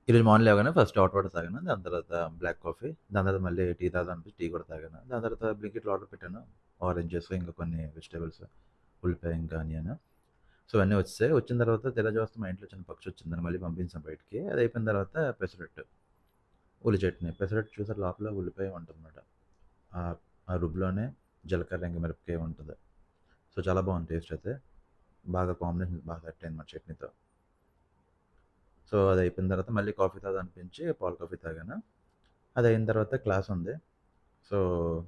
ఈరోజు మార్నింగ్ లేవగానే first hot water తాగాను. దాని తర్వాత బ్లాక్ కాఫీ. దాని తర్వాత మళ్ళీ టీ తాగుదాం అనిపించి టీ కూడా తాగాను. దాని తర్వాత బ్లింకిట్‌లో ఆర్డర్ పెట్టాను. ఆరెంజెస్ ఇంకా కొన్ని వెజిటబుల్స్, ఉల్లిపాయ ఇంకా ఆనియన్. సో, అన్నీ వచ్చేసాయి. వచ్చిన తర్వాత తీరా చూస్తే మా ఇంట్లో చిన్న పక్షి దాన్ని మళ్ళీ పంపించాం బయటికి. అది అయిపోయిన తర్వాత పెసరట్టు, ఉల్లి చట్నీ. పెసరట్టు చూసారు లోపల ఉల్లిపాయ ఉంటదనమాట. ఆహ్, ఆ రుబ్బులోనే జీలకర్ర, ఇంక మిరపకాయ ఉంటది. సో, చాలా బాగుంది టేస్ట్ అయితే. బాగా కాంబినేషన్ బాగా సెట్ అయింది మా చట్నీతో. సో, అది అయిపోయిన తర్వాత మళ్ళీ కాఫీ తాగుదాం అనిపించి పాలు కాఫీ తాగాను. అది అయిన తర్వాత క్లాస్ ఉంది. సో,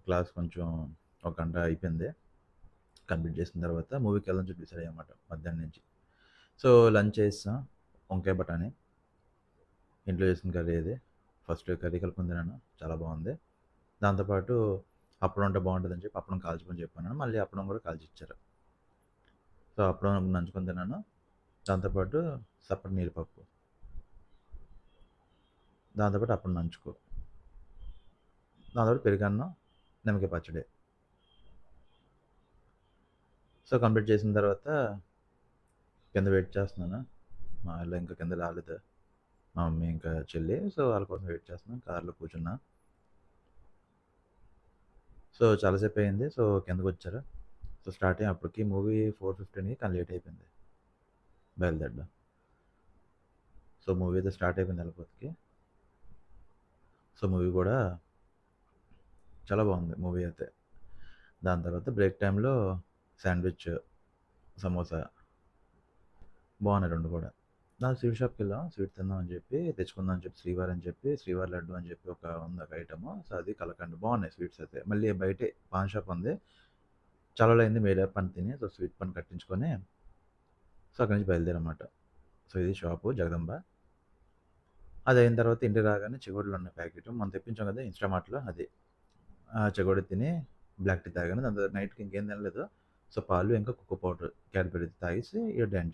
క్లాస్ కొంచెం ఒక గంట అయిపోయింది. కంప్లీట్ చేసిన తర్వాత మూవీకెళ్దామని చెప్పి డిసైడ్ అయ్యామన్నమాట మధ్యాహ్నం నుంచి. సో, లంచ్ చేసేసాం. వంకాయ బఠానీ. ఇంట్లో చేసిన కర్రీ అది. ఫస్ట్ కర్రీ కలుపుకొని తిన్నాను. చాలా బాగుంది. దాంతో పాటు అప్పడం ఉంటే బాగుంటదని చెప్పి అప్పడం కాల్చమని చెప్పాను. మళ్ళీ అప్పడం కూడా కాల్చిచ్చారు. సో, అప్పడం నంచుకొని తిన్నాను. దాంతో పాటు సప్పటి నీళ్ళపప్పు. దాంతో పాటు అప్పడం నంచుకో. దాంతో పాటు పెరుగన్నం, నిమ్మకాయ పచ్చడి. సో, కంప్లీట్ చేసిన తర్వాత కింద వెయిట్ చేస్తున్నాను. మా ఆళ్ళు ఇంకా కింద రాలేదు. మా మమ్మీ ఇంకా చెల్లి. సో, వాళ్ళ కోసం వెయిట్ చేస్తున్నాను. కార్‌లో కూర్చున్నా. సో, చాలా సేపయింది. సో, కిందకొచ్చారు. సో, స్టార్ట్ అయ్యాం అప్పటికి మూవీ 4:15 కానీ లేట్ అయిపోయింది బయలుదేరడం. సో, మూవీ అయితే స్టార్ట్ అయిపోయింది ఎళ్ళపోతకి. సో, మూవీ కూడా చాలా బాగుంది మూవీ అయితే. దాని తర్వాత బ్రేక్ టైమ్‌లో శాండ్‌విచ్, సమోసా బాగున్నాయి 2 కూడా. స్వీట్ షాప్‌కెళ్ళాం. స్వీట్ తిందాం అని చెప్పి తెచ్చుకుందాం అని చెప్పి శ్రీవారి అని చెప్పి, శ్రీవారి లడ్డు అని చెప్పి ఉంది ఒక ఐటెము. సో, అది కలకండ్ బాగున్నాయి స్వీట్స్ అయితే. మళ్ళీ బయటే పాన్ షాప్ ఉంది. చాలా రోజులయింది మైదా పాన్ తిని. సో, స్వీట్ పాన్ కట్టించుకొని సో, అక్కడి నుంచి బయలుదేరామన్నమాట. సో, ఇది షాపు జగదంబ. అదయిన తర్వాత ఇంటికి రాగానే చెగోడీలున్నాయి ప్యాకెటు. మనం తెప్పించాం కదా ఇన్‌స్టామార్ట్‌లో అది. ఆ చెగోడీ తిని బ్లాక్ టీ తాగాను. దాని తర్వాత నైట్‌కి ఇంకేం తినలేదు. సో, పాలు ఇంకా కోకో పౌడర్, క్యాడ్బరీ తాగేసి ఇక డాన్స్ చేశాను.